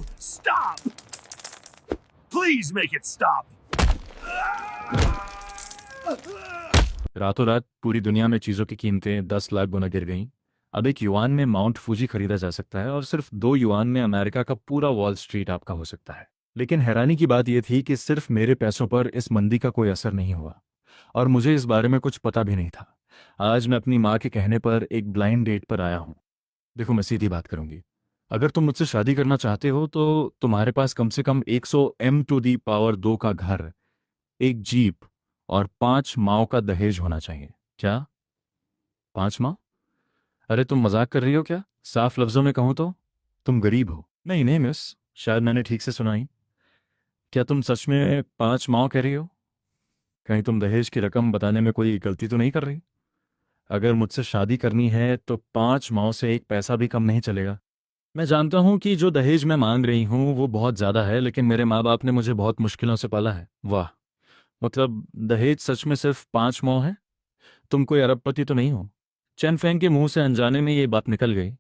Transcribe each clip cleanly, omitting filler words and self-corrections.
stop! Please make it stop! रातों रात पूरी दुनिया में चीज़ों की कीमतें 10 लाख गुना गिर गईं। अब एक युआन में माउंट फूजी खरीदा जा सकता है और सिर्फ 2 युआन में अमेरिका का पूरा वॉल स्ट्रीट आपका हो सकता है। लेकिन हैरानी की बात यह थी कि सिर्फ मेरे पैसों पर इस मंदी का कोई असर नहीं हुआ और मुझे इस बारे में कुछ पता भी नहीं था। आज मैं अपनी माँ के कहने पर एक ब्लाइंड डेट पर आया हूँ। देखो, मैं सीधी बात करूंगी। अगर तुम मुझसे शादी करना चाहते हो तो तुम्हारे पास कम से कम 100 M⁻² का घर, एक जीप और 5 माओ का दहेज होना चाहिए। क्या? 5 माओ? अरे तुम मजाक कर रही हो क्या? साफ लफ्जों में कहूं तो तुम गरीब हो। नहीं नहीं मिस, शायद मैंने ठीक से सुना ही। क्या तुम सच में 5 माओ कह रही हो? कहीं तुम दहेज की रकम बताने में कोई गलती तो नहीं कर रही? अगर मुझसे शादी करनी है तो 5 माओ से एक पैसा भी कम नहीं चलेगा। मैं जानता हूं कि जो दहेज मैं मांग रही हूं वो बहुत ज्यादा है, लेकिन मेरे माँ बाप ने मुझे बहुत मुश्किलों से पाला है। वाह, मतलब दहेज सच में सिर्फ 5 माओ है? तुम कोई अरबपति तो नहीं हो? चैन फेंग के मुंह से अनजाने में ये बात निकल गई।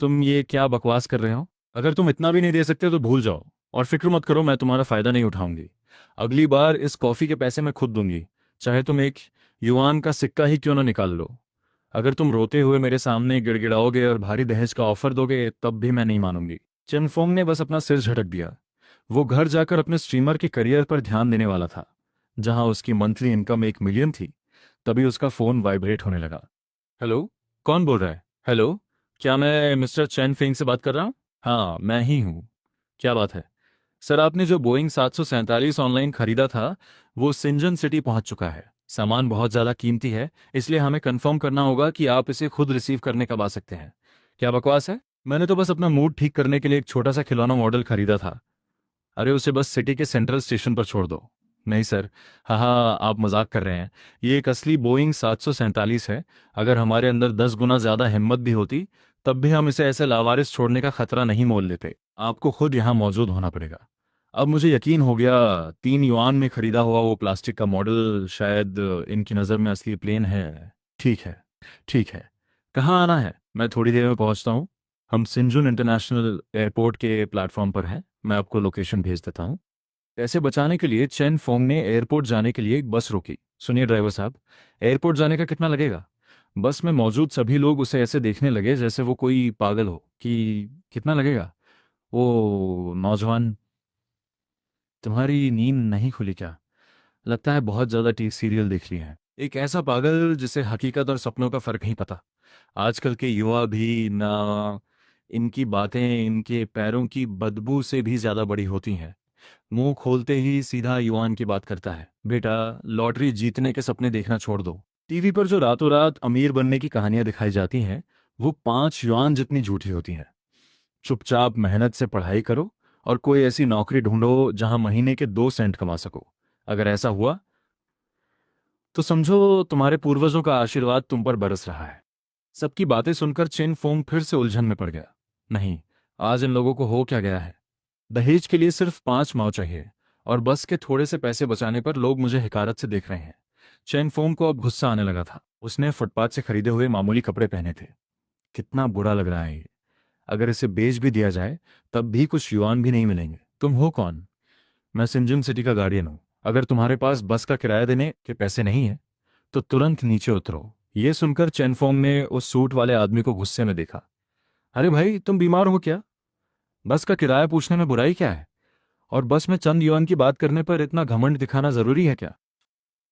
तुम ये क्या बकवास कर रहे हो? अगर तुम इतना भी नहीं दे सकते तो भूल जाओ और फिक्र मत करो, मैं तुम्हारा फायदा नहीं उठाऊंगी। अगली बार इस कॉफी के पैसे मैं खुद दूंगी, चाहे तुम एक युआन का सिक्का ही क्यों ना निकाल लो। अगर तुम रोते हुए मेरे सामने गिड़गिड़ाओगे और भारी दहेज का ऑफर दोगे तब भी मैं नहीं मानूंगी। चेनफोंग ने बस अपना सिर झटक दिया। वो घर जाकर अपने स्ट्रीमर के करियर पर ध्यान देने वाला था, जहां उसकी मंथली इनकम 1 मिलियन थी। तभी उसका फोन वाइब्रेट होने लगा। हेलो, कौन बोल रहा है? हेलो, क्या मैं मिस्टर चैन फेंग से बात कर रहा हूँ? हाँ, मैं ही हूँ। क्या बात है? सर, आपने जो बोइंग 747 ऑनलाइन खरीदा था वो सिंजन सिटी पहुंच चुका है। सामान बहुत ज़्यादा कीमती है, इसलिए हमें कंफर्म करना होगा कि आप इसे खुद रिसीव करने कब आ सकते हैं। क्या बकवास है? मैंने तो बस अपना मूड ठीक करने के लिए एक छोटा सा खिलौना मॉडल खरीदा था। अरे उसे बस सिटी के सेंट्रल स्टेशन पर छोड़ दो। नहीं सर, हाँ हाँ, आप मजाक कर रहे हैं। ये एक असली बोइंग 747 है। अगर हमारे अंदर 10 गुना ज़्यादा हिम्मत भी होती तब भी हम इसे ऐसे लावारिस छोड़ने का खतरा नहीं मोल लेते। आपको खुद यहाँ मौजूद होना पड़ेगा। अब मुझे यकीन हो गया, 3 युआन में खरीदा हुआ वो प्लास्टिक का मॉडल शायद इनकी नज़र में असली प्लेन है। ठीक है, ठीक है। कहाँ आना है? मैं थोड़ी देर में पहुंचता हूँ। हम सिंजुन इंटरनेशनल एयरपोर्ट के प्लेटफॉर्म पर हैं। मैं आपको लोकेशन भेज देता हूँ। पैसे बचाने के लिए चेन फोंग ने एयरपोर्ट जाने के लिए एक बस रोकी। सुनिए ड्राइवर साहब, एयरपोर्ट जाने का कितना लगेगा? बस में मौजूद सभी लोग उसे ऐसे देखने लगे जैसे वो कोई पागल हो कि कितना लगेगा। ओ नौजवान, तुम्हारी नींद नहीं खुली क्या? लगता है बहुत ज़्यादा टी सीरियल देख ली है। एक ऐसा पागल जिसे हकीकत और सपनों का फर्क नहीं पता। आजकल के युवा भी ना, इनकी बातें इनके पैरों की बदबू से भी ज़्यादा बड़ी होती हैं। मुंह खोलते ही सीधा युआन की बात करता है। बेटा, लॉटरी जीतने के सपने देखना छोड़ दो। टीवी पर जो रातों रात अमीर बनने की कहानियां दिखाई जाती हैं वो 5 युआन जितनी झूठी होती हैं। चुपचाप मेहनत से पढ़ाई करो और कोई ऐसी नौकरी ढूंढो जहां महीने के 2 सेंट कमा सको। अगर ऐसा हुआ तो समझो तुम्हारे पूर्वजों का आशीर्वाद तुम पर बरस रहा है। सबकी बातें सुनकर चेन फोंग फिर से उलझन में पड़ गया। नहीं, आज इन लोगों को हो क्या गया है? दहेज के लिए सिर्फ 5 माओ चाहिए और बस के थोड़े से पैसे बचाने पर लोग मुझे हिकारत से देख रहे हैं। चैन फोंग को अब गुस्सा आने लगा था। उसने फुटपाथ से खरीदे हुए मामूली कपड़े पहने थे। कितना बुरा लग रहा है ये। अगर इसे बेच भी दिया जाए तब भी कुछ युआन भी नहीं मिलेंगे। तुम हो कौन? मैं सिंजन सिटी का गार्डियन हूँ। अगर तुम्हारे पास बस का किराया देने के पैसे नहीं है तो तुरंत नीचे उतरो। ये सुनकर चैन फोंग ने उस सूट वाले आदमी को गुस्से में देखा। अरे भाई, तुम बीमार हो क्या? बस का किराया पूछने में बुराई क्या है? और बस में चंद युआन की बात करने पर इतना घमंड दिखाना जरूरी है क्या?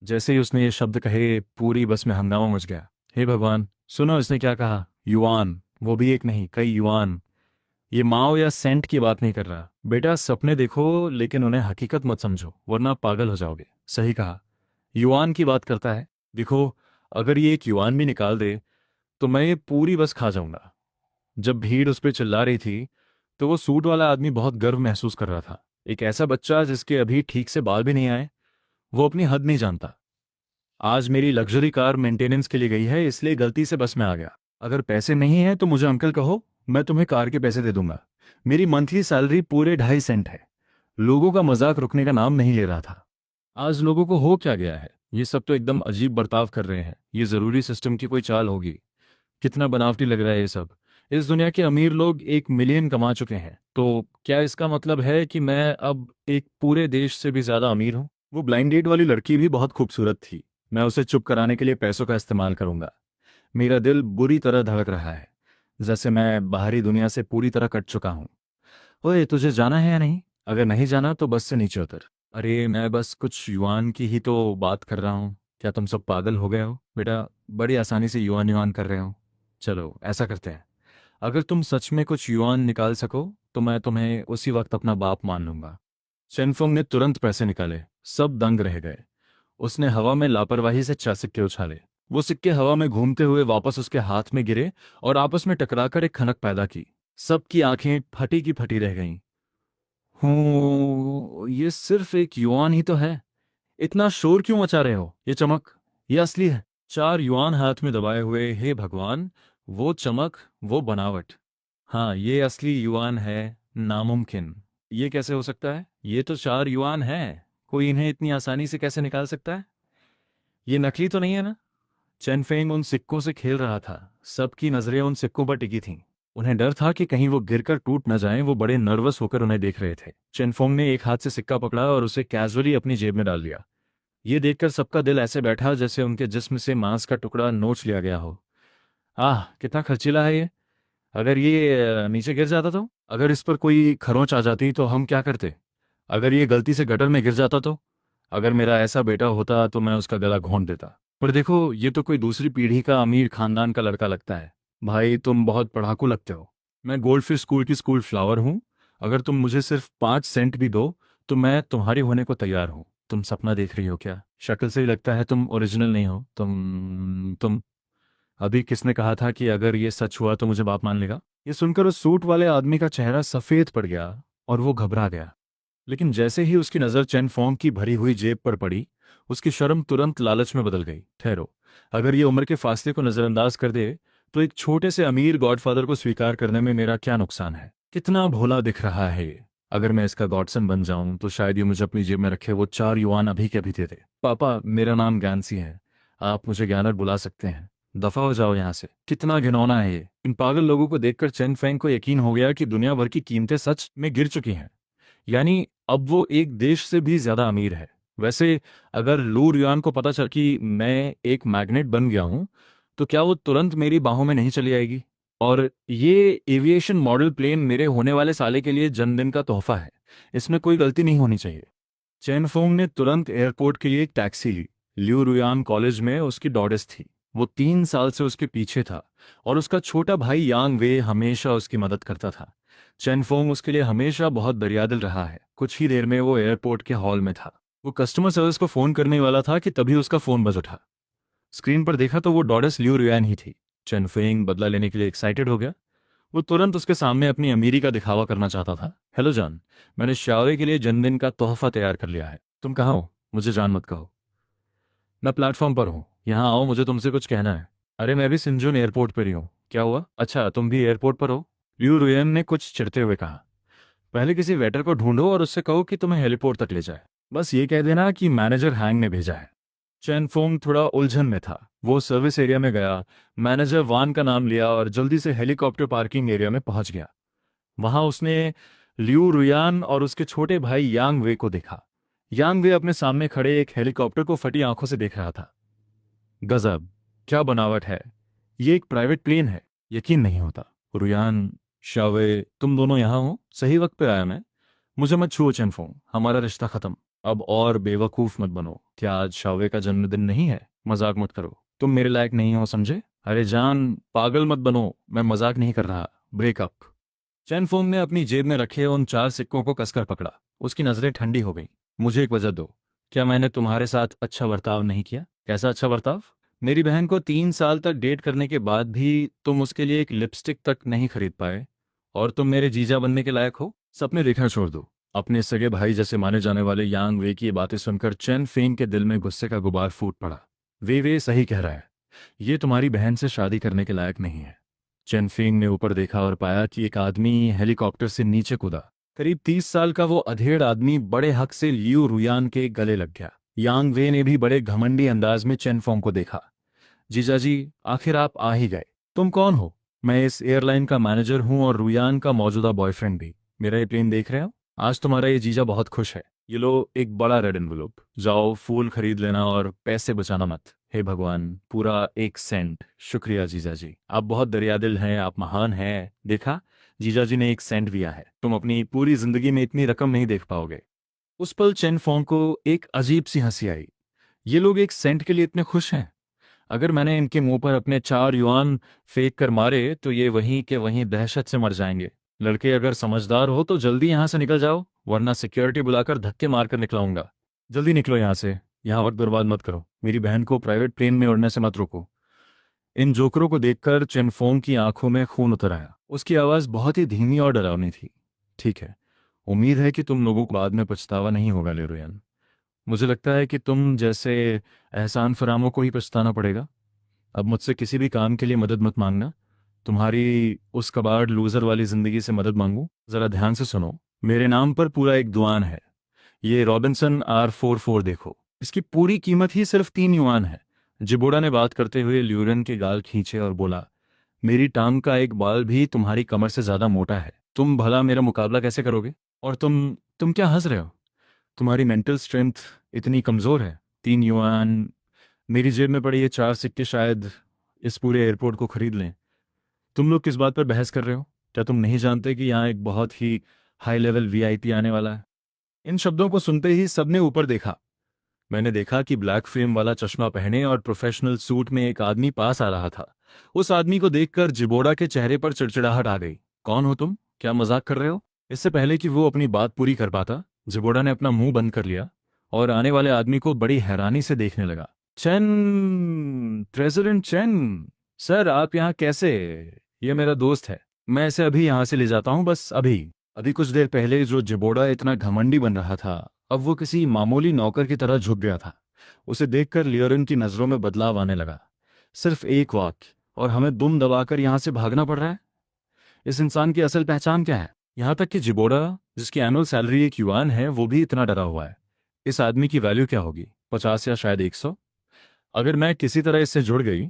जैसे ही उसने ये शब्द कहे पूरी बस में हंगामा मच गया। हे भगवान, सुनो इसने क्या कहा? युआन, वो भी एक नहीं कई युआन। ये माओ या सेंट की बात नहीं कर रहा। बेटा, सपने देखो लेकिन उन्हें हकीकत मत समझो वरना पागल हो जाओगे। सही कहा, युआन की बात करता है। देखो, अगर ये एक युआन भी निकाल दे तो मैं ये पूरी बस खा जाऊंगा। जब भीड़ उस पर चिल्ला रही थी तो वो सूट वाला आदमी बहुत गर्व महसूस कर रहा था। एक ऐसा बच्चा जिसके अभी ठीक से बाल भी नहीं आए, वो अपनी हद नहीं जानता। आज मेरी लग्जरी कार मेंटेनेंस के लिए गई है, इसलिए गलती से बस में आ गया। अगर पैसे नहीं हैं तो मुझे अंकल कहो, मैं तुम्हें कार के पैसे दे दूंगा। मेरी मंथली सैलरी पूरे 2.5 सेंट है। लोगों का मजाक रुकने का नाम नहीं ले रहा था। आज लोगों को हो क्या गया है? ये सब तो एकदम अजीब बर्ताव कर रहे हैं। ये जरूरी सिस्टम की कोई चाल होगी। कितना बनावटी लग रहा है ये सब। इस दुनिया के अमीर लोग 1 मिलियन कमा चुके हैं, तो क्या इसका मतलब है कि मैं अब एक पूरे देश से भी ज्यादा अमीर हूँ? वो ब्लाइंड डेट वाली लड़की भी बहुत खूबसूरत थी। मैं उसे चुप कराने के लिए पैसों का इस्तेमाल करूंगा। मेरा दिल बुरी तरह धड़क रहा है, जैसे मैं बाहरी दुनिया से पूरी तरह कट चुका हूँ। ओए, तुझे जाना है या नहीं? अगर नहीं जाना तो बस से नीचे उतर। अरे मैं बस कुछ युआन की ही तो बात कर रहा हूँ। क्या तुम सब पागल हो गए हो बेटा? बड़ी आसानी से युआन युआन कर रहे हो। चलो ऐसा करते हैं, अगर तुम सच में कुछ युआन निकाल सको तो मैं तुम्हें उसी वक्त अपना बाप मान लूंगा। चेनफोंग ने तुरंत पैसे निकाले। सब दंग रह गए। उसने हवा में लापरवाही से 4 सिक्के उछाले। वो सिक्के हवा में घूमते हुए वापस उसके हाथ में गिरे और आपस में टकराकर एक खनक पैदा की। सबकी आंखें फटी की फटी रह गईं। हूँ, ये सिर्फ एक युआन ही तो है। इतना शोर क्यों मचा रहे हो? ये चमक, ये असली है। 4 युआन हाथ में दबाए हुए, हे भगवान, वो चमक, वो बनावट। हाँ, ये असली युआन है। नामुमकिन। ये कैसे हो सकता है? ये तो 4 युआन है। कोई इन्हें इतनी आसानी से कैसे निकाल सकता है? ये नकली तो नहीं है ना? चेन उन सिक्कों से खेल रहा था। सबकी नजरें उन सिक्कों पर टिकी थीं। उन्हें डर था कि कहीं वो गिरकर टूट न जाएं। वो बड़े नर्वस होकर उन्हें देख रहे थे। चेनफोंग ने एक हाथ से सिक्का पकड़ा और उसे कैजुअली अपनी जेब में डाल लिया। ये देखकर सबका दिल ऐसे बैठा जैसे उनके जिस्म से मांस का टुकड़ा नोच लिया गया हो। आह, कितना खर्चीला है ये। अगर ये नीचे गिर जाता तो? अगर इस पर कोई खरोंच आ जाती तो हम क्या करते? अगर ये गलती से गटर में गिर जाता तो? अगर मेरा ऐसा बेटा होता तो मैं उसका गला घोंट देता। पर देखो, ये तो कोई दूसरी पीढ़ी का अमीर खानदान का लड़का लगता है। भाई, तुम बहुत पढ़ाकू लगते हो। मैं गोल्डफिश स्कूल की स्कूल फ्लावर हूँ। अगर तुम मुझे सिर्फ 5 सेंट भी दो तो मैं तुम्हारी होने को तैयार हूँ। तुम सपना देख रही हो क्या? शक्ल से ही लगता है तुम ओरिजिनल नहीं हो। तुम अभी किसने कहा था कि अगर ये सच हुआ तो मुझे बाप मान लेगा? ये सुनकर उस सूट वाले आदमी का चेहरा सफेद पड़ गया और वो घबरा गया। लेकिन जैसे ही उसकी नजर चेन फोंग की भरी हुई जेब पर पड़ी, उसकी शर्म तुरंत लालच में बदल गई। ठहरो, अगर ये उम्र के फासले को नजरअंदाज कर दे तो एक छोटे से अमीर गॉडफादर को स्वीकार करने में मेरा क्या नुकसान है? कितना भोला दिख रहा है ये। अगर मैं इसका गॉडसन बन जाऊं तो शायद ये मुझे अपनी जेब में रखे वो 4 युआन अभी के अभी दे दे। पापा, मेरा नाम ज्ञानसी है। आप मुझे ज्ञानर बुला सकते हैं। दफा हो जाओ यहाँ से। कितना घिनौना है ये। इन पागल लोगों को देखकर चेन फेंग को यकीन हो गया कि दुनिया भर की कीमतें सच में गिर चुकी हैं। यानी अब वो एक देश से भी ज्यादा अमीर है। वैसे अगर लू रियान को पता चल कि मैं एक मैग्नेट बन गया हूं तो क्या वो तुरंत मेरी बाहों में नहीं चली आएगी? और ये एविएशन मॉडल प्लेन मेरे होने वाले साले के लिए जन्मदिन का तोहफा है। इसमें कोई गलती नहीं होनी चाहिए। चैन फोंग ने तुरंत एयरपोर्ट के लिए एक टैक्सी ली। ल्यू रुयान कॉलेज में उसकी डॉडेस थी। वो 3 साल से उसके पीछे था और उसका छोटा भाई यांग वे हमेशा उसकी मदद करता था। चैन फोंग उसके लिए हमेशा बहुत दरियादिल रहा है। कुछ ही देर में वो एयरपोर्ट के हॉल में था। वो कस्टमर सर्विस को फोन करने वाला था कि तभी उसका फोन बज उठा। स्क्रीन पर देखा तो वो डॉडेस ल्यू रुयान ही थी। चैन फेंग बदला लेने के लिए एक्साइटेड हो गया। वो तुरंत उसके सामने अपनी अमीरी का दिखावा करना चाहता था। हेलो जान, मैंने शावे के लिए जन्मदिन का तोहफा तैयार कर लिया है। तुम कहाँ हो? मुझे जान मत कहो। मैं प्लेटफॉर्म पर हूँ। यहाँ आओ, मुझे तुमसे कुछ कहना है। अरे मैं भी सिंजुन एयरपोर्ट पर ही हूँ। क्या हुआ? अच्छा, तुम भी एयरपोर्ट पर हो? लिू रुयन ने कुछ चिढ़ते हुए कहा। पहले किसी वेटर को ढूंढो और उससे कहो कि तुम्हें हेलीपोर्ट तक ले जाए। बस ये कह देना कि मैनेजर हैंग ने भेजा है। चैन फोंग थोड़ा उलझन में था। वो सर्विस एरिया में गया, मैनेजर वान का नाम लिया और जल्दी से हेलीकॉप्टर पार्किंग एरिया में पहुंच गया। वहां उसने लिू रुयान और उसके छोटे भाई यांग वे को देखा। यांग वे अपने सामने खड़े एक हेलीकॉप्टर को फटी आंखों से देख रहा था। गजब, क्या बनावट है। ये एक प्राइवेट प्लेन है। यकीन नहीं होता। रुयान, शावे, तुम दोनों यहाँ हो? सही वक्त पे आया मैं। मुझे मत छुओ चेनफोंग, हमारा रिश्ता खत्म। अब और बेवकूफ मत बनो। क्या आज शावे का जन्मदिन नहीं है? मजाक मत करो। तुम मेरे लायक नहीं हो, समझे? अरे जान, पागल मत बनो। मैं मजाक नहीं कर रहा। ब्रेकअप। चेनफोंग ने अपनी जेब में रखे उन 4 सिक्कों को कसकर पकड़ा। उसकी नजरें ठंडी हो गईं। मुझे एक वजह दो। क्या मैंने तुम्हारे साथ अच्छा बर्ताव नहीं किया? कैसा अच्छा बर्ताव? मेरी बहन को 3 साल तक डेट करने के बाद भी तुम उसके लिए एक लिपस्टिक तक नहीं खरीद पाए, और तुम मेरे जीजा बनने के लायक हो? सपने देखना छोड़ दो। अपने सगे भाई जैसे माने जाने वाले यांग वे की ये बातें सुनकर चेन फेंग के दिल में गुस्से का गुबार फूट पड़ा। वे सही कह रहा है। ये तुम्हारी बहन से शादी करने के लायक नहीं है। चेन फेंग ने ऊपर देखा और पाया कि एक आदमी हेलीकॉप्टर से नीचे कूदा। करीब 30 साल का वो अधेड़ आदमी बड़े हक से लियू रुयान के गले लग गया। यांग वे ने भी बड़े घमंडी अंदाज में चेन फोंग को देखा। जीजाजी, आखिर आप आ ही गए। तुम कौन हो? मैं इस एयरलाइन का मैनेजर हूँ और रुयान का मौजूदा बॉयफ्रेंड भी। मेरा ये प्लेन देख रहे हो? आज तुम्हारा ये जीजा बहुत खुश है। ये लो एक बड़ा रेड एनवलप, जाओ फूल खरीद लेना और पैसे बचाना मत। हे भगवान, पूरा 1 सेंट। शुक्रिया जीजा जी, आप बहुत दरियादिल हैं, आप महान हैं। देखा, जीजा जी ने 1 सेंट दिया है। तुम अपनी पूरी जिंदगी में इतनी रकम नहीं देख पाओगे। उस पल चेन फोंग को एक अजीब सी हंसी आई। ये लोग 1 सेंट के लिए इतने खुश हैं? अगर मैंने इनके मुंह पर अपने 4 युआन फेंक कर मारे तो ये वहीं के वहीं दहशत से मर जाएंगे। लड़के, अगर समझदार हो तो जल्दी यहां से निकल जाओ, वरना सिक्योरिटी बुलाकर धक्के मारकर निकलाऊंगा। जल्दी निकलो यहां से, यहां वक्त बर्बाद मत करो। मेरी बहन को प्राइवेट प्लेन में उड़ने से मत रोको। इन जोकरों को देखकर चेनफोंग की आंखों में खून उतर आया। उसकी आवाज बहुत ही धीमी और डरावनी थी। ठीक है, उम्मीद है कि तुम लोगों को बाद में पछतावा नहीं होगा लेरुयन। मुझे लगता है कि तुम जैसे एहसान फरामों को ही पछताना पड़ेगा। अब मुझसे किसी भी काम के लिए मदद मत मांगना। तुम्हारी उस कबाड़ लूजर वाली जिंदगी से मदद मांगू? जरा ध्यान से सुनो, मेरे नाम पर पूरा एक दुआन है। ये रॉबिन्सन R44 देखो, इसकी पूरी कीमत ही सिर्फ 3 युआन है। जिबोड़ा ने बात करते हुए ल्यूरन के गाल खींचे और बोला, मेरी टांग का एक बाल भी तुम्हारी कमर से ज्यादा मोटा है। तुम भला मेरा मुकाबला कैसे करोगे? और तुम क्या हंस रहे हो? तुम्हारी मेंटल स्ट्रेंथ इतनी कमजोर है? 3 युआन, मेरी जेब में पड़े ये 4 सिक्के शायद इस पूरे एयरपोर्ट को खरीद लें। तुम लोग किस बात पर बहस कर रहे हो? क्या तुम नहीं जानते कि यहाँ एक बहुत ही हाई लेवल VIP आने वाला है? इन शब्दों को सुनते ही सबने ऊपर देखा। मैंने देखा कि ब्लैक फ्रेम वाला चश्मा पहने और प्रोफेशनल सूट में एक आदमी पास आ रहा था। उस आदमी को देखकर जिबोड़ा के चेहरे पर चिड़चिड़ाहट आ गई। कौन हो तुम? क्या मजाक कर रहे हो? इससे पहले कि वो अपनी बात पूरी कर पाता, जिबोड़ा ने अपना मुंह बंद कर लिया और आने वाले आदमी को बड़ी हैरानी से देखने लगा। चेन, प्रेसिडेंट चेन, सर आप यहाँ कैसे? ये मेरा दोस्त है, मैं इसे अभी यहाँ से ले जाता हूँ, बस अभी। अभी कुछ देर पहले जो जिबोड़ा इतना घमंडी बन रहा था, अब वो किसी मामूली नौकर की तरह झुक गया था। उसे देखकर लियोरन की नजरों में बदलाव आने लगा। सिर्फ एक वाक्य और हमें दुम दबाकर यहाँ से भागना पड़ रहा है? इस इंसान की असल पहचान क्या है? यहाँ तक कि जिबोड़ा, जिसकी एनुअल सैलरी 1 युआन है, वो भी इतना डरा हुआ है। इस आदमी की वैल्यू क्या होगी? 50 या शायद 100? अगर मैं किसी तरह इससे जुड़ गई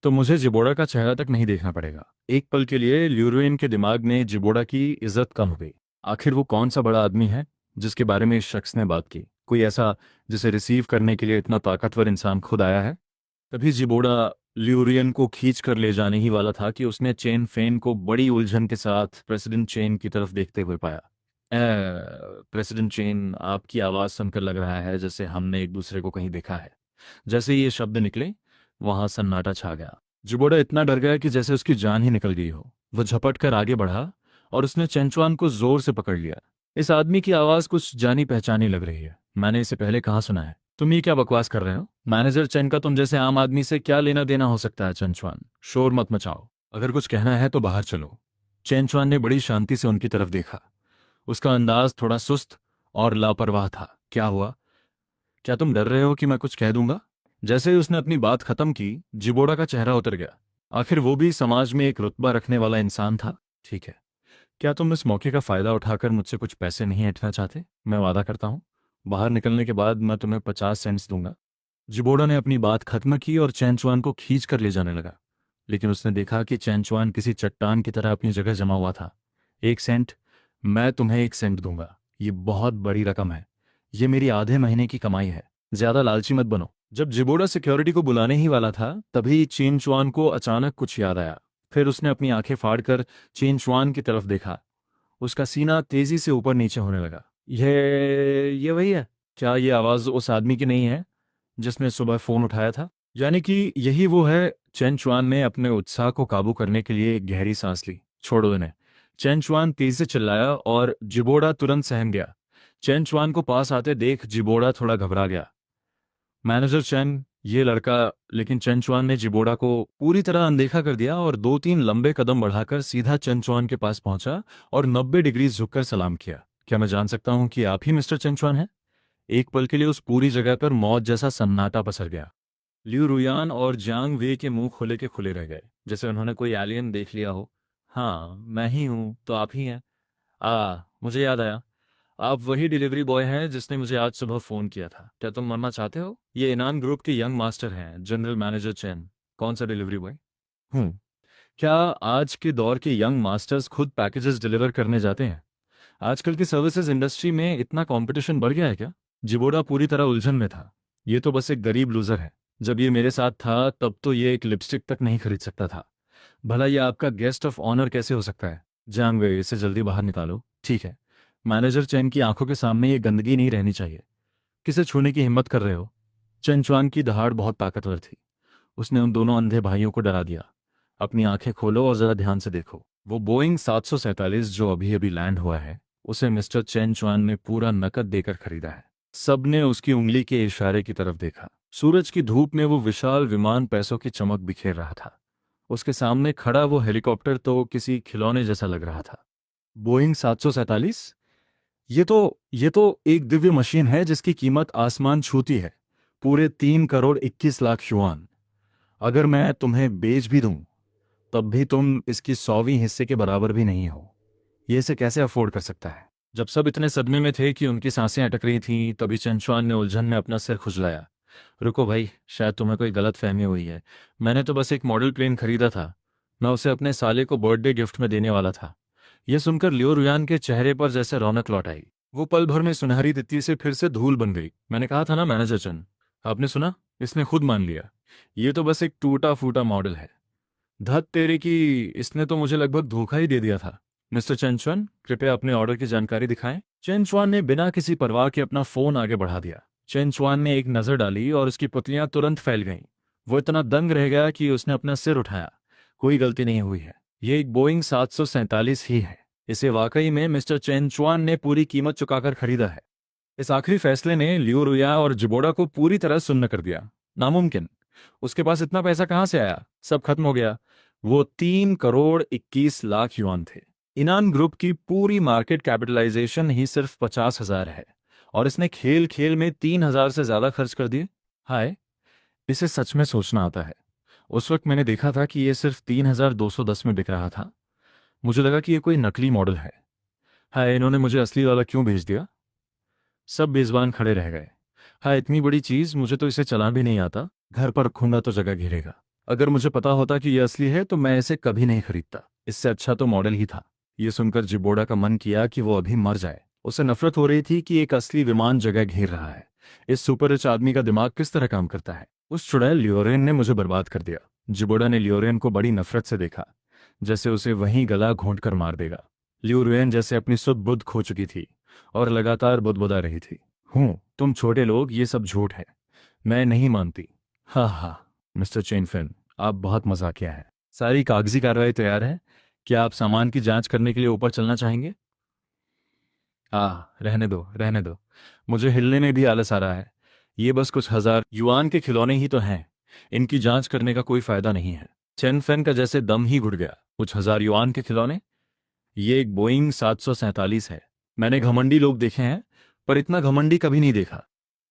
तो मुझे जिबोड़ा का चेहरा तक नहीं देखना पड़ेगा। एक पल के लिए ल्यूरुइन के दिमाग में जिबोड़ा की इज्जत कम हो गई। आखिर वो कौन सा बड़ा आदमी है जिसके बारे में इस शख्स ने बात की? कोई ऐसा जिसे रिसीव करने के लिए इतना ताकतवर इंसान खुद आया है? तभी जिबोड़ा ल्यूरियन को खींच कर ले जाने ही वाला था कि उसने चेन फेन को बड़ी उलझन के साथ प्रेसिडेंट चेन की तरफ देखते हुए पाया। प्रेसिडेंट चेन, आपकी आवाज सुनकर लग रहा है जैसे हमने एक दूसरे को कहीं देखा है। जैसे ही ये शब्द निकले, वहां सन्नाटा छा गया। जिबोड़ा इतना डर गया कि जैसे उसकी जान ही निकल गई हो। वह झपट कर आगे बढ़ा और उसने चेंचुआन को जोर से पकड़ लिया। इस आदमी की आवाज कुछ जानी पहचानी लग रही है। मैंने इसे पहले कहाँ सुना है? तुम ये क्या बकवास कर रहे हो? मैनेजर चेन का तुम जैसे आम आदमी से क्या लेना देना हो सकता है? चेंचुआन, शोर मत मचाओ। अगर कुछ कहना है तो बाहर चलो। चेंचुआन ने बड़ी शांति से उनकी तरफ देखा। उसका अंदाज थोड़ा सुस्त और लापरवाह था। क्या हुआ? क्या तुम डर रहे हो कि मैं कुछ कह दूंगा? जैसे ही उसने अपनी बात खत्म की, जिबोड़ा का चेहरा उतर गया। आखिर वो भी समाज में एक रुतबा रखने वाला इंसान था। ठीक है, क्या तुम इस मौके का फायदा उठाकर मुझसे कुछ पैसे नहीं ऐंठना चाहते? मैं वादा करता हूँ, बाहर निकलने के बाद मैं तुम्हें 50 सेंट्स दूंगा। जिबोड़ा ने अपनी बात खत्म की और चैनचुआन को खींच कर ले जाने लगा, लेकिन उसने देखा कि चैनचुआन किसी चट्टान की तरह अपनी जगह जमा हुआ था। 1 सेंट? मैं तुम्हें 1 सेंट दूंगा। ये बहुत बड़ी रकम है। ये मेरी आधे महीने की कमाई है। ज्यादा लालची मत बनो। जब जिबोड़ा सिक्योरिटी को बुलाने ही वाला था, तभी चेनचुआन को अचानक कुछ याद आया। फिर उसने अपनी आंखें फाड़कर चेनचुआन की तरफ देखा। उसका सीना तेजी से ऊपर नीचे होने लगा। ये वही है? क्या ये आवाज उस आदमी की नहीं है जिसने सुबह फोन उठाया था? यानी कि यही वो है। चेन चुआन ने अपने उत्साह को काबू करने के लिए एक गहरी सांस ली। छोड़ो इन्हें, चेन चुआन तेजी से चिल्लाया और जिबोड़ा तुरंत सहम गया। चेन चुआन को पास आते देख जिबोड़ा थोड़ा घबरा गया। मैनेजर चेन, ये लड़का। लेकिन चेन चुआन ने जिबोड़ा को पूरी तरह अनदेखा कर दिया और 2-3 लंबे कदम बढ़ाकर सीधा चेन चुआन के पास पहुंचा और 90 डिग्री झुककर सलाम किया। क्या मैं जान सकता हूं कि आप ही मिस्टर चेन चुआन हैं? एक पल के लिए उस पूरी जगह पर मौत जैसा सन्नाटा पसर गया। लिू रुयान और जांग वे के मुंह खुले के खुले रह गए, जैसे उन्होंने कोई एलियन देख लिया हो। हाँ, मैं ही हूं, तो आप ही हैं। मुझे याद आया, आप वही डिलीवरी बॉय हैं जिसने मुझे आज सुबह फोन किया था। क्या तुम मरना चाहते हो? ये इनान ग्रुप के यंग मास्टर हैं, जनरल मैनेजर चैन। कौन सा डिलीवरी बॉय? हूँ। क्या आज के दौर के यंग मास्टर्स खुद पैकेजेस डिलीवर करने जाते हैं? आजकल की सर्विसेज इंडस्ट्री में इतना कंपटीशन बढ़ गया है क्या? जिबोड़ा पूरी तरह उलझन में था। ये तो बस एक गरीब लूजर है। जब ये मेरे साथ था तब तो ये एक लिपस्टिक तक नहीं खरीद सकता था। भला ये आपका गेस्ट ऑफ ऑनर कैसे हो सकता है? जानवे, इसे जल्दी बाहर निकालो। ठीक है। मैनेजर चैन की आंखों के सामने ये गंदगी नहीं रहनी चाहिए। किसे छूने की हिम्मत कर रहे हो? चेन चुआंग की दहाड़ बहुत ताकतवर थी। उसने उन दोनों अंधे भाइयों को डरा दिया। अपनी आंखें खोलो और जरा ध्यान से देखो। वो बोइंग 747 जो अभी अभी लैंड हुआ है, उसे मिस्टर चेन चुआन ने पूरा नकद देकर खरीदा है। सबने उसकी उंगली के इशारे की तरफ देखा। सूरज की धूप में वो विशाल विमान पैसों की चमक बिखेर रहा था। उसके सामने खड़ा वो हेलीकॉप्टर तो किसी खिलौने जैसा लग रहा था। बोइंग 747? ये तो एक दिव्य मशीन है जिसकी कीमत आसमान छूती है। पूरे 3 करोड़ 21 लाख युआन। अगर मैं तुम्हें बेच भी दूं तब भी तुम इसकी 100वीं हिस्से के बराबर भी नहीं हो। ये इसे कैसे अफोर्ड कर सकता है? जब सब इतने सदमे में थे कि उनकी सांसें अटक रही थीं, तभी चंचुआन ने उलझन में अपना सिर खुजलाया। रुको भाई, शायद तुम्हें कोई गलत फहमी हुई है। मैंने तो बस एक मॉडल प्लेन खरीदा था। मैं उसे अपने साले को बर्थडे गिफ्ट में देने वाला था। यह सुनकर लियो रुयान के चेहरे पर जैसे रौनक लौट आई। वो पल भर में सुनहरी तितली से फिर से धूल बन गई। मैंने कहा था ना मैनेजर चंद, आपने सुना? इसने खुद मान लिया। ये तो बस एक टूटा फूटा मॉडल है। धत तेरे की, इसने तो मुझे लगभग धोखा ही दे दिया था। मिस्टर चेनचुआन, कृपया अपने ऑर्डर की जानकारी दिखाएं। चेनचुआन ने बिना किसी परवाह के अपना फोन आगे बढ़ा दिया। चेनचुआन ने एक नजर डाली और उसकी पुतलियां तुरंत फैल गईं। वो इतना दंग रह गया कि उसने अपना सिर उठाया। कोई गलती नहीं हुई है। ये एक बोइंग 747 ही है। इसे वाकई में मिस्टर चेनचुआन ने पूरी कीमत चुकाकर खरीदा है। इस आखिरी फैसले ने लियो रुया और जिबोड़ा को पूरी तरह सुन्न कर दिया। नामुमकिन। उसके पास इतना पैसा कहां से आया? सब खत्म हो गया। वो 3 करोड़ 21 लाख युआन थे। इनान ग्रुप की पूरी मार्केट कैपिटलाइजेशन ही सिर्फ 50,000 है और इसने खेल खेल में 3,000 से ज्यादा खर्च कर दिए। हाय, इसे सच में सोचना आता है। उस वक्त मैंने देखा था कि यह सिर्फ 3,210 में बिक रहा था। मुझे लगा कि यह कोई नकली मॉडल है। हाय, इन्होंने मुझे असली वाला क्यों भेज दिया? सब बेज़ुबान खड़े रह गए। हाँ, इतनी बड़ी चीज, मुझे तो इसे चलाना भी नहीं आता। घर पर रखूंगा तो जगह घेरेगा। अगर मुझे पता होता कि यह असली है तो मैं इसे कभी नहीं खरीदता। इससे अच्छा तो मॉडल ही था। यह सुनकर जिबोड़ा का मन किया कि वो अभी मर जाए। उसे नफरत हो रही थी कि एक असली विमान जगह घेर रहा है। इस सुपर रिच आदमी का दिमाग किस तरह काम करता है? उस चुड़ैल लियोरेन ने मुझे बर्बाद कर दिया। जिबोड़ा ने लियोरेन को बड़ी नफरत से देखा, जैसे उसे वहीं गला घोंट कर मार देगा। लियोरेन जैसे अपनी सुध बुद्ध खो चुकी थी और लगातार बुदबुदा रही थी। तुम छोटे लोग, ये सब झूठ है। मैं नहीं मानती। हाँ हाँ, मिस्टर चेनफिन, आप बहुत मजाकिया हैं। सारी कागजी कार्रवाई तैयार है। क्या आप सामान की जांच करने के लिए ऊपर चलना चाहेंगे? रहने दो, रहने दो। मुझे हिलने में भी आलस आ रहा है। ये बस कुछ हजार युआन के खिलौने ही तो हैं। इनकी जांच करने का कोई फायदा नहीं है। चेनफेन का जैसे दम ही घुट गया। कुछ हजार युआन के खिलौने? ये एक बोइंग 747 है। मैंने घमंडी लोग देखे हैं, पर इतना घमंडी कभी नहीं देखा।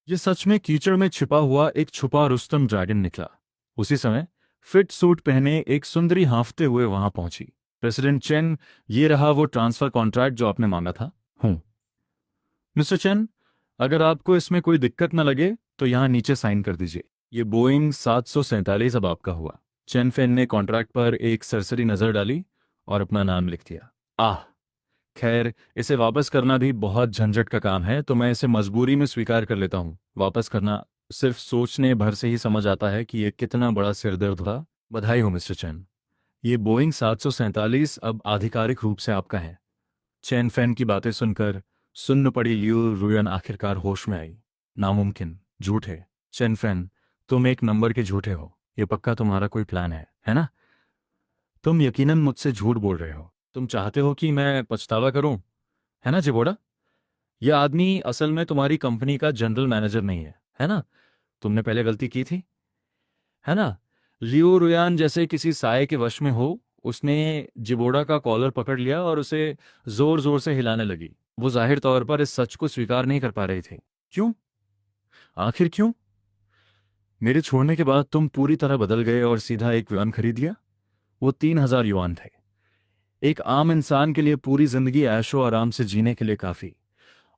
ये सच में कीचड़ में छिपा हुआ एक छुपा रुस्तम ड्रैगन निकला। उसी समय फिट सूट पहने एक सुंदरी हाँफते हुए वहां पहुंची। प्रेसिडेंट चेन, ये रहा वो ट्रांसफर कॉन्ट्रैक्ट जो आपने मांगा था। मिस्टर चेन, अगर आपको इसमें कोई दिक्कत न लगे तो यहां नीचे साइन कर दीजिए। ये बोइंग 747 अब आपका हुआ। चेन फेन ने कॉन्ट्रैक्ट पर एक सरसरी नजर डाली और अपना नाम लिख दिया। खैर, इसे वापस करना भी बहुत झंझट का काम है, तो मैं इसे मजबूरी में स्वीकार कर लेता हूँ। वापस करना सिर्फ सोचने भर से ही समझ आता है कि यह कितना बड़ा सिरदर्द था। बधाई हो मिस्टर चेन। ये बोइंग 747 अब आधिकारिक रूप से आपका है। चेन फैन की बातें सुनकर सुन्न पड़ी लियू रुयन आखिरकार होश में आई। नामुमकिन, झूठे। चेन फैन, तुम एक नंबर के झूठे हो। ये पक्का तुम्हारा कोई प्लान है ना? तुम यकीनन मुझसे झूठ बोल रहे हो। तुम चाहते हो कि मैं पछतावा करूं, है ना जिबोड़ा? यह आदमी असल में तुम्हारी कंपनी का जनरल मैनेजर नहीं है ना? तुमने पहले गलती की थी, है ना? लियो रुयान जैसे किसी साये के वश में हो, उसने जिबोड़ा का कॉलर पकड़ लिया और उसे जोर जोर से हिलाने लगी। वो जाहिर तौर पर इस सच को स्वीकार नहीं कर पा रहे थे। क्यों? आखिर क्यों? मेरे छोड़ने के बाद तुम पूरी तरह बदल गए और सीधा एक विमान खरीद लिया। वो 3,000 युआन थे। एक आम इंसान के लिए पूरी जिंदगी ऐशो आराम से जीने के लिए काफी।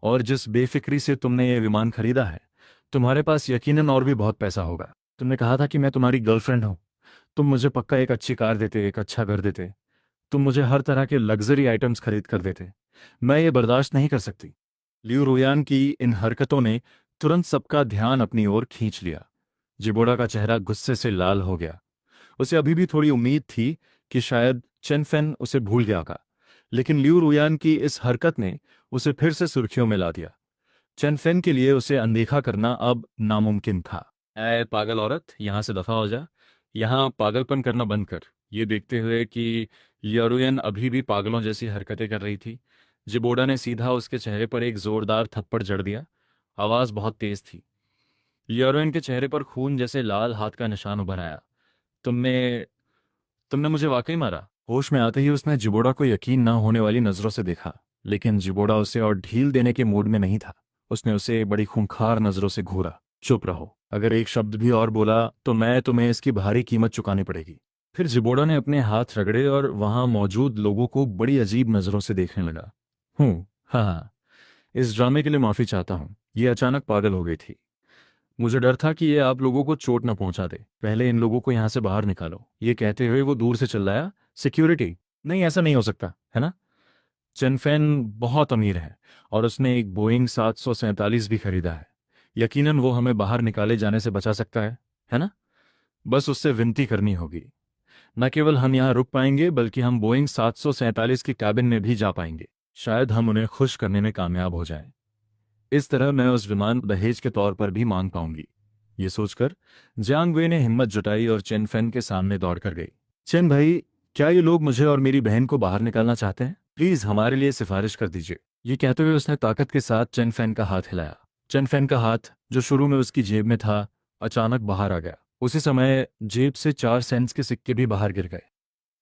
और जिस बेफिक्री से तुमने ये विमान खरीदा है, तुम्हारे पास यकीनन और भी बहुत पैसा होगा। तुमने कहा था कि मैं तुम्हारी गर्लफ्रेंड हूं, तुम मुझे पक्का एक अच्छी कार देते, एक अच्छा घर देते, तुम मुझे हर तरह के लग्जरी आइटम्स खरीद कर देते। मैं ये बर्दाश्त नहीं कर सकती। लियू रुयान की इन हरकतों ने तुरंत सबका ध्यान अपनी ओर खींच लिया। जिबोड़ा का चेहरा गुस्से से लाल हो गया। उसे अभी भी थोड़ी उम्मीद थी कि शायद चेन फेन उसे भूल गया होगा, लेकिन लियू रुयान की इस हरकत ने उसे फिर से सुर्खियों में ला दिया। चेन फेन के लिए उसे अनदेखा करना अब नामुमकिन था। ऐ पागल औरत, यहां से दफा हो जा। यहां पागलपन करना बंद कर। ये देखते हुए कि यारुयन अभी भी पागलों जैसी हरकतें कर रही थी, जिबोड़ा ने सीधा उसके चेहरे पर एक जोरदार थप्पड़ जड़ दिया। आवाज बहुत तेज थी। यारुयन के चेहरे पर खून जैसे लाल हाथ का निशान उभर आया। तुमने तुमने मुझे वाकई मारा। होश में आते ही उसने जिबोड़ा को यकीन ना होने वाली नजरों से देखा, लेकिन जिबोड़ा उसे और ढील देने के मूड में नहीं था। उसने उसे बड़ी खूंखार नजरों से घूरा। चुप रहो, अगर एक शब्द भी और बोला तो मैं तुम्हें इसकी भारी कीमत चुकानी पड़ेगी। फिर जिबोड़ा ने अपने हाथ रगड़े और वहां मौजूद लोगों को बड़ी अजीब नजरों से देखने लगा। हाँ, इस ड्रामे के लिए माफी चाहता हूँ। ये अचानक पागल हो गई थी। मुझे डर था कि ये आप लोगों को चोट न पहुंचा दे। पहले इन लोगों को यहां से बाहर निकालो। ये कहते हुए वो दूर से चिल्लाया, सिक्योरिटी। नहीं, ऐसा नहीं हो सकता, है ना? चेनफेन बहुत अमीर है और उसने एक बोइंग 747 भी खरीदा है। यकीनन वो हमें बाहर निकाले जाने से बचा सकता है ना? बस उससे विनती करनी होगी। न केवल हम यहाँ रुक पाएंगे, बल्कि हम बोइंग 747 की कैबिन में भी जा पाएंगे। शायद हम उन्हें खुश करने में कामयाब हो जाएं। इस तरह मैं उस विमान दहेज के तौर पर भी मांग पाऊंगी। ये सोचकर जियांग वे ने हिम्मत जुटाई और चेन फेन के सामने दौड़कर गई। चेन भाई, क्या ये लोग मुझे और मेरी बहन को बाहर निकालना चाहते हैं? प्लीज हमारे लिए सिफारिश कर दीजिए। ये कहते हुए उसने ताकत के साथ चेन फेन का हाथ हिलाया। चेन फेन का हाथ, जो शुरू में उसकी जेब में था, अचानक बाहर आ गया। उसी समय जेब से 4 सेंट्स के सिक्के भी बाहर गिर गए।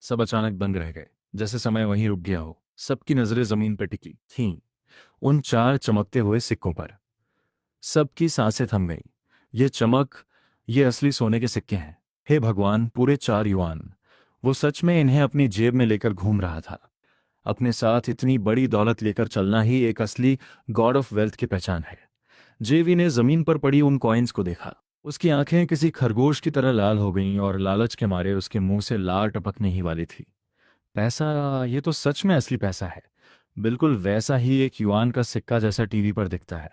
सब अचानक बंद रह गए, जैसे समय वहीं रुक गया हो। सबकी नजरें जमीन पर टिकी थीं, उन 4 चमकते हुए सिक्कों पर। सबकी सांसें थम गईं। ये चमक, ये असली सोने के सिक्के हैं। हे भगवान, पूरे 4 युआन! वो सच में इन्हें अपनी जेब में लेकर घूम रहा था। अपने साथ इतनी बड़ी दौलत लेकर चलना ही एक असली गॉड ऑफ वेल्थ की पहचान है। जेवी ने जमीन पर पड़ी उन कॉइन्स को देखा। उसकी आंखें किसी खरगोश की तरह लाल हो गईं और लालच के मारे उसके मुंह से लार टपकने ही वाली थी। पैसा, ये तो सच में असली पैसा है। बिल्कुल वैसा ही एक युआन का सिक्का जैसा टीवी पर दिखता है।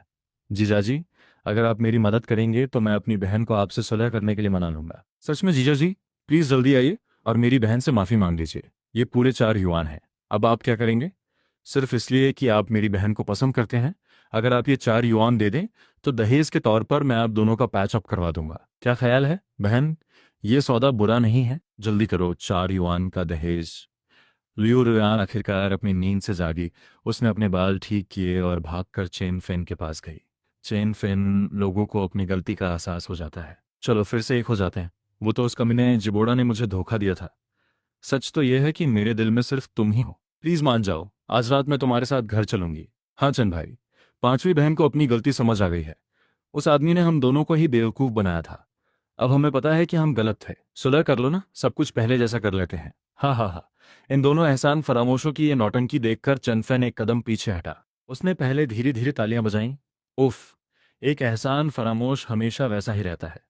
जीजाजी, अगर आप मेरी मदद करेंगे तो मैं अपनी बहन को आपसे सुलह करने के लिए मना लूंगा। सच में जीजाजी, प्लीज जल्दी आइए और मेरी बहन से माफी मांग लीजिए। ये पूरे 4 युआन हैं। अब आप क्या करेंगे? सिर्फ इसलिए कि आप मेरी बहन को पसंद करते हैं, अगर आप ये 4 युआन दे दें तो दहेज के तौर पर मैं आप दोनों का पैच अप करवा दूंगा। क्या ख्याल है बहन? ये सौदा बुरा नहीं है। जल्दी करो, 4 युआन का दहेज। लियू रुयान आखिरकार अपनी नींद से जागी। उसने अपने बाल ठीक किए और भागकर चेन फेन के पास गई। चेन फेन, लोगों को अपनी गलती का एहसास हो जाता है। चलो फिर से एक हो जाते हैं। वो तो उस कमीने जिबोड़ा ने मुझे धोखा दिया था। सच तो यह है कि मेरे दिल में सिर्फ तुम ही हो। प्लीज मान जाओ, आज रात मैं तुम्हारे साथ घर चलूंगी। हाँ चंद भाई, 5वीं बहन को अपनी गलती समझ आ गई है। उस आदमी ने हम दोनों को ही बेवकूफ बनाया था। अब हमें पता है कि हम गलत थे। सुलह कर लो ना, सब कुछ पहले जैसा कर लेते हैं। हाँ हाँ हाँ। इन दोनों एहसान फरामोशों की ये नौटंकी देखकर चंदफेन एक कदम पीछे हटा। उसने पहले धीरे धीरे तालियां बजाईं। उफ, एक एहसान फरामोश हमेशा वैसा ही रहता है।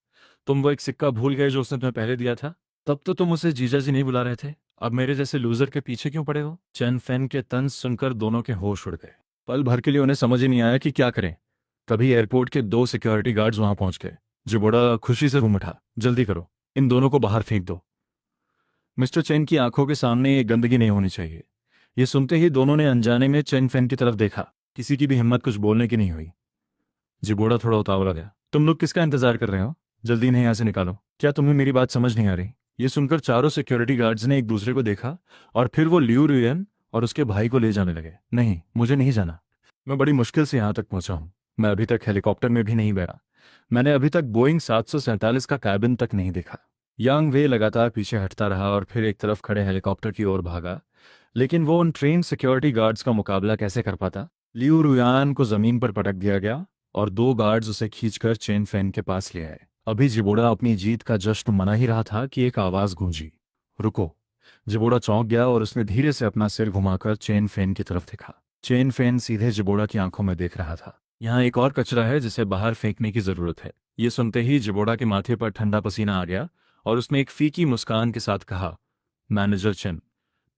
तुम वो एक सिक्का भूल गए जो उसने तुम्हें पहले दिया था? तब तो तुम उसे जीजा जी नहीं बुला रहे थे। अब मेरे जैसे लूजर के पीछे क्यों पड़े हो? चंदफेन के तंज सुनकर दोनों के होश उड़ गए। पल भर के लिए उन्हें समझ ही नहीं आया कि क्या करें। तभी एयरपोर्ट के 2 सिक्योरिटी गार्ड्स वहां पहुंच गए। जिबोड़ा खुशी से घूम उठा। जल्दी करो, इन दोनों को बाहर फेंक दो। मिस्टर चेन की आंखों के सामने ये गंदगी नहीं होनी चाहिए। ये सुनते ही दोनों ने अनजाने में चेन फेन की तरफ देखा। किसी की भी हिम्मत कुछ बोलने की नहीं हुई। जिबोड़ा थोड़ा उतावला गया। तुम लोग किसका इंतजार कर रहे हो? जल्दी इन्हें यहाँ से निकालो। क्या तुम्हें मेरी बात समझ नहीं आ रही? ये सुनकर चारों सिक्योरिटी गार्ड्स ने एक दूसरे को देखा और फिर वो लियू रुयन और उसके भाई को ले जाने लगे। नहीं, मुझे नहीं जाना। मैं बड़ी मुश्किल से यहाँ तक पहुंचा हूँ। मैं अभी तक हेलीकॉप्टर में भी नहीं बैठा। मैंने अभी तक बोइंग 747 का कैबिन तक नहीं देखा। यांग वे लगातार पीछे हटता रहा और फिर एक तरफ खड़े हेलीकॉप्टर की ओर भागा, लेकिन वो उन ट्रेन सिक्योरिटी गार्ड्स का मुकाबला कैसे कर पाता? लियू रुयान को जमीन पर पटक दिया गया और 2 गार्ड्स उसे खींचकर चेन फेन के पास ले आए। अभी जिबोड़ा अपनी जीत का जश्न मना ही रहा था कि एक आवाज गूंजी, रुको। जिबोड़ा चौंक गया और उसने धीरे से अपना सिर घुमाकर चेन फेन की तरफ देखा। चेन फेन सीधे जिबोड़ा की आंखों में देख रहा था। यहाँ एक और कचरा है जिसे बाहर फेंकने की जरूरत है। ये सुनते ही जिबोड़ा के माथे पर ठंडा पसीना आ गया और उसने एक फीकी मुस्कान के साथ कहा, मैनेजर चेन,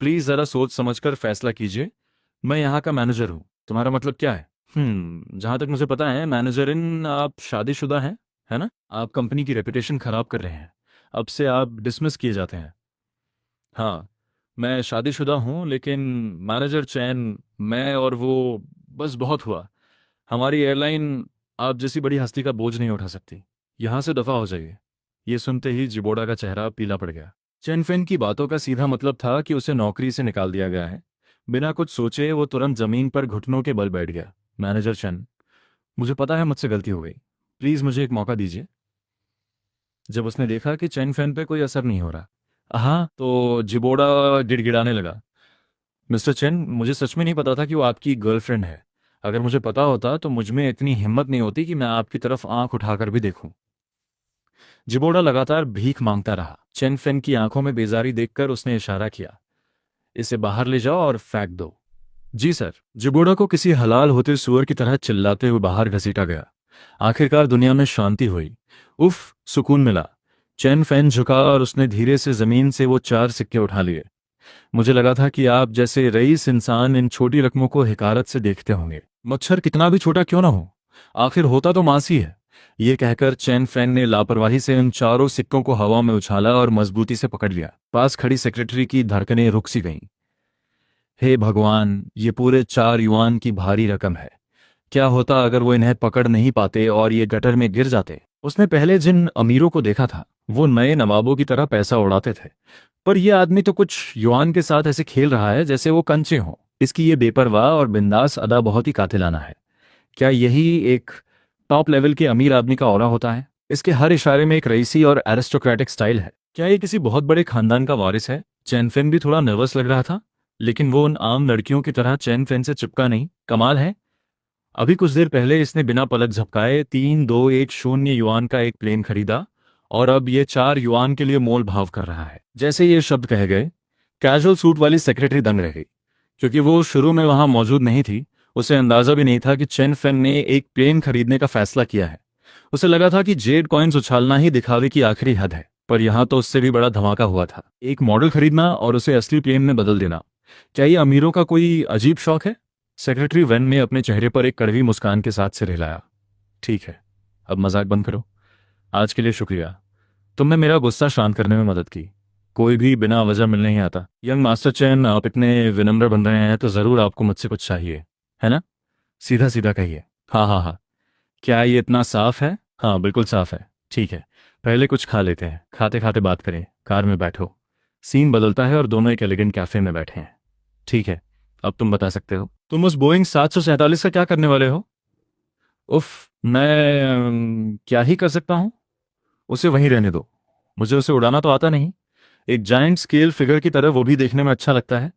प्लीज जरा सोच समझकर फैसला कीजिए। मैं यहाँ का मैनेजर हूँ। तुम्हारा मतलब क्या है? जहां तक मुझे पता है मैनेजर इन आप शादीशुदा हैं, है ना? आप कंपनी की रेपुटेशन खराब कर रहे हैं। अब से आप डिसमिस किए जाते हैं। हाँ, मैं शादीशुदा हूँ, लेकिन मैनेजर चैन, मैं और वो बस बहुत हुआ। हमारी एयरलाइन आप जैसी बड़ी हस्ती का बोझ नहीं उठा सकती। यहाँ से दफा हो जाइए। ये सुनते ही जिबोड़ा का चेहरा पीला पड़ गया। चैन फेन की बातों का सीधा मतलब था कि उसे नौकरी से निकाल दिया गया है। बिना कुछ सोचे वो तुरंत जमीन पर घुटनों के बल बैठ गया। मैनेजर चैन, मुझे पता है मुझसे गलती हो गई। प्लीज मुझे एक मौका दीजिए। जब उसने देखा कि चैन फैन पे कोई असर नहीं हो रहा, हाँ, तो जिबोड़ा गिड़गिड़ाने लगा। मिस्टर चेन, मुझे सच में नहीं पता था कि वो आपकी गर्लफ्रेंड है। अगर मुझे पता होता तो मुझ में इतनी हिम्मत नहीं होती कि मैं आपकी तरफ आंख उठाकर भी देखूं। जिबोड़ा लगातार भीख मांगता रहा। चेन फेन की आंखों में बेजारी देखकर उसने इशारा किया, इसे बाहर ले जाओ और फेंक दो। जी सर। जिबोड़ा को किसी हलाल होते सुअर की तरह चिल्लाते हुए बाहर घसीटा गया। आखिरकार दुनिया में शांति हुई। उफ, सुकून मिला। चैन फैन झुका और उसने धीरे से जमीन से वो 4 सिक्के उठा लिए। मुझे लगा था कि आप जैसे रईस इंसान इन छोटी रकमों को हिकारत से देखते होंगे। मच्छर कितना भी छोटा क्यों ना हो, आखिर होता तो मांस ही है। ये कहकर चैन फैन ने लापरवाही से उन चारों सिक्कों को हवा में उछाला और मजबूती से पकड़ लिया। पास खड़ी सेक्रेटरी की धड़कनें रुक सी गईं। हे भगवान, ये पूरे 4 युआन की भारी रकम है। क्या होता अगर वो इन्हें पकड़ नहीं पाते और ये गटर में गिर जाते? उसने पहले जिन अमीरों को देखा था वो नए नवाबों की तरह पैसा उड़ाते थे, पर यह आदमी तो कुछ युआन के साथ ऐसे खेल रहा है जैसे वो कंचे हों। इसकी ये बेपरवाह और बिंदास अदा बहुत ही कातिलाना है। क्या यही एक टॉप लेवल के अमीर आदमी का ऑरा होता है? इसके हर इशारे में एक रईसी और एरिस्टोक्रेटिक स्टाइल है। क्या ये किसी बहुत बड़े खानदान का वारिस है? चैन फेन भी थोड़ा नर्वस लग रहा था, लेकिन वो उन आम लड़कियों की तरह चैन फेन से चिपका नहीं। कमाल है, अभी कुछ देर पहले इसने बिना पलक झपकाए 3,2,1,0 युआन का एक प्लेन खरीदा और अब ये 4 युआन के लिए मोल भाव कर रहा है। जैसे ये शब्द कहे गए, कैजुअल सूट वाली सेक्रेटरी दंग रह गई, क्योंकि वो शुरू में वहां मौजूद नहीं थी। उसे अंदाजा भी नहीं था कि चेन फेन ने एक प्लेन खरीदने का फैसला किया है। उसे लगा था कि जेड कॉइन्स उछालना ही दिखावे की आखिरी हद है, पर यहां तो उससे भी बड़ा धमाका हुआ था। एक मॉडल खरीदना और उसे असली प्लेन में बदल देना। क्या ये अमीरों का कोई अजीब शौक है? सेक्रेटरी वेन ने अपने चेहरे पर एक कड़वी मुस्कान के साथ सिर हिलाया। ठीक है, अब मजाक बंद करो। आज के लिए शुक्रिया, तुमने मेरा गुस्सा शांत करने में मदद की। कोई भी बिना वजह मिलने ही आता। यंग मास्टर चैन, आप इतने विनम्र बन रहे हैं तो जरूर आपको मुझसे कुछ चाहिए, है ना? सीधा सीधा कहिए। हाँ हाँ हाँ। क्या ये इतना साफ है? हाँ, बिल्कुल साफ है। ठीक है, पहले कुछ खा लेते हैं, खाते खाते बात करें। कार में बैठो। सीन बदलता है और दोनों एक एलिगेंट कैफे में बैठे हैं। ठीक है, अब तुम बता सकते हो, तुम उस बोइंग 747 का क्या करने वाले हो? उफ, मैं क्या ही कर सकता हूँ? उसे वहीं रहने दो। मुझे उसे उड़ाना तो आता नहीं। एक जायंट स्केल फिगर की तरह वो भी देखने में अच्छा लगता है।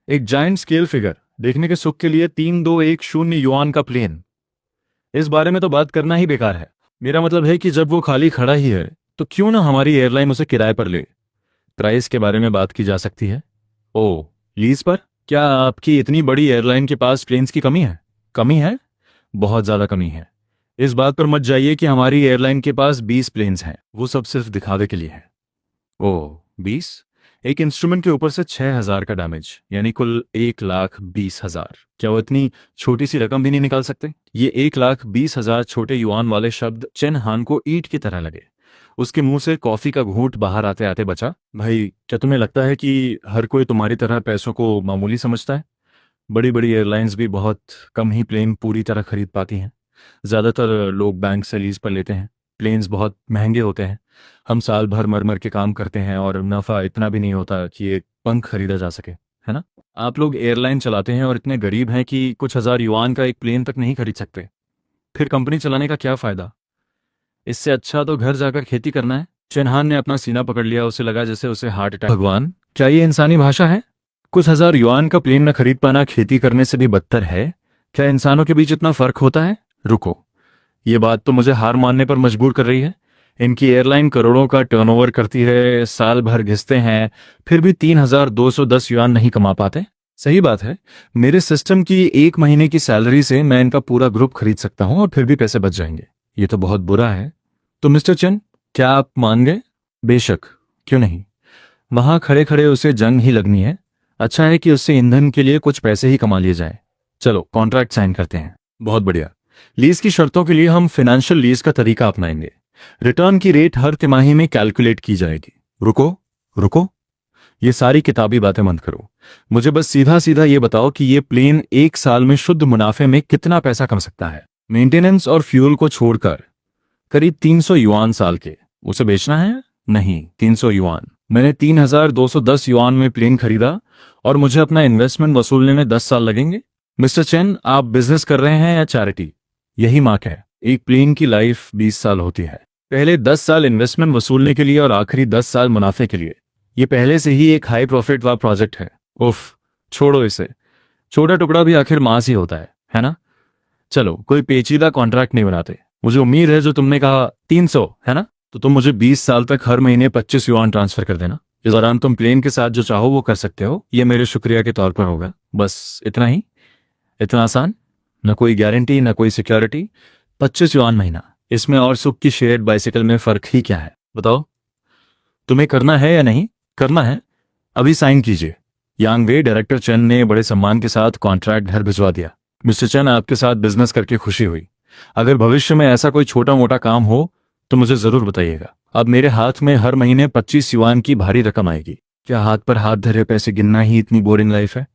एक जायंट स्केल फिगर देखने के सुख के लिए 3,2,1,0 युआन का प्लेन, इस बारे में तो बात करना ही बेकार है। मेरा मतलब है कि जब वो खाली खड़ा ही है तो क्यों ना हमारी एयरलाइन उसे किराए पर ले। प्राइस के बारे में बात की जा सकती है। ओ, लीज पर? क्या आपकी इतनी बड़ी एयरलाइन के पास प्लेन्स की कमी है? कमी है? बहुत ज्यादा कमी है। इस बात पर मत जाइए कि हमारी एयरलाइन के पास 20 प्लेन्स हैं। वो सब सिर्फ दिखावे के लिए है। ओह, 20? एक इंस्ट्रूमेंट के ऊपर से 6,000 का डैमेज, यानी कुल 1,20,000। क्या वो इतनी छोटी सी रकम भी नहीं निकाल सकते? ये 1,20,000 छोटे युआन वाले शब्द चेन हान को ईंट की तरह लगे। उसके मुंह से कॉफी का घूंट बाहर आते आते बचा। भाई, क्या तुम्हें लगता है कि हर कोई तुम्हारी तरह पैसों को मामूली समझता है? बड़ी बड़ी एयरलाइंस भी बहुत कम ही प्लेन पूरी तरह खरीद पाती हैं। ज़्यादातर लोग बैंक से लीज पर लेते हैं। प्लेन्स बहुत महंगे होते हैं। हम साल भर मर मर के काम करते हैं और नफ़ा इतना भी नहीं होता कि एक पंख खरीदा जा सके, है ना? आप लोग एयरलाइन चलाते हैं और इतने गरीब हैं कि कुछ हज़ार युआन का एक प्लेन तक नहीं खरीद सकते। फिर कंपनी चलाने का क्या फ़ायदा? इससे अच्छा तो घर जाकर खेती करना है। चेनहान ने अपना सीना पकड़ लिया। उसे लगा जैसे उसे हार्ट अटैक। भगवान, क्या ये इंसानी भाषा है? कुछ हज़ार युआन का प्लेन न खरीद पाना खेती करने से भी बदतर है। क्या इंसानों के बीच इतना फर्क होता है? रुको, ये बात तो मुझे हार मानने पर मजबूर कर रही है। इनकी एयरलाइन करोड़ों का टर्नओवर करती है, साल भर घिसते हैं, फिर भी 3,210 युआन नहीं कमा पाते। सही बात है, मेरे सिस्टम की 1 महीने की सैलरी से मैं इनका पूरा ग्रुप खरीद सकता हूं और फिर भी पैसे बच जाएंगे। ये तो बहुत बुरा है। तो मिस्टर चेन, क्या आप मान गए? बेशक, क्यों नहीं, वहां खड़े खड़े उसे जंग ही लगनी है। अच्छा है कि उससे ईंधन के लिए कुछ पैसे ही कमा लिए जाए। चलो कॉन्ट्रैक्ट साइन करते हैं। बहुत बढ़िया। लीज की शर्तों के लिए हम फाइनेंशियल लीज का तरीका अपनाएंगे। रिटर्न की रेट हर तिमाही में कैलकुलेट की जाएगी। रुको रुको, ये सारी किताबी बातें मत करो। मुझे बस सीधा सीधा ये बताओ कि ये प्लेन एक साल में शुद्ध मुनाफे में कितना पैसा कमा सकता है, मेंटेनेंस और फ्यूल को छोड़कर। करीब 300 युआन साल के। उसे बेचना है? नहीं, 300 युआन। मैंने 3210 युआन में प्लेन खरीदा और मुझे अपना इन्वेस्टमेंट वसूलने में 10 साल लगेंगे। मिस्टर चेन, आप बिजनेस कर रहे हैं या चैरिटी? यही मार्क है। एक प्लेन की लाइफ 20 साल होती है। पहले 10 साल इन्वेस्टमेंट वसूलने के लिए और आखिरी 10 साल मुनाफे के लिए। ये पहले से ही एक हाई प्रॉफिट वाला प्रोजेक्ट है। उफ, छोड़ो इसे। छोटा टुकड़ा भी आखिर मांस ही होता है ना? चलो, कोई पेचीदा कॉन्ट्रैक्ट नहीं बनाते। मुझे उम्मीद है जो तुमने कहा 300 है ना, तो तुम मुझे 20 साल तक हर महीने 25 युआन ट्रांसफर कर देना। इस दौरान तुम प्लेन के साथ जो चाहो वो कर सकते हो। ये मेरे शुक्रिया के तौर पर होगा। बस इतना ही? इतना आसान? न कोई गारंटी न कोई सिक्योरिटी। 25 युआन महीना। इसमें और सुख की शेयर्ड बाइसिकल में फर्क ही क्या है? बताओ, तुम्हें करना है या नहीं करना है? अभी साइन कीजिए। यांग वे डायरेक्टर चेन ने बड़े सम्मान के साथ कॉन्ट्रैक्ट घर भिजवा दिया। मिस्टर चेन, आपके साथ बिजनेस करके खुशी हुई। अगर भविष्य में ऐसा कोई छोटा मोटा काम हो तो मुझे जरूर बताइएगा। अब मेरे हाथ में हर महीने 25 युआन की भारी रकम आएगी। क्या हाथ पर हाथ धरे पैसे गिनना ही इतनी बोरिंग लाइफ है?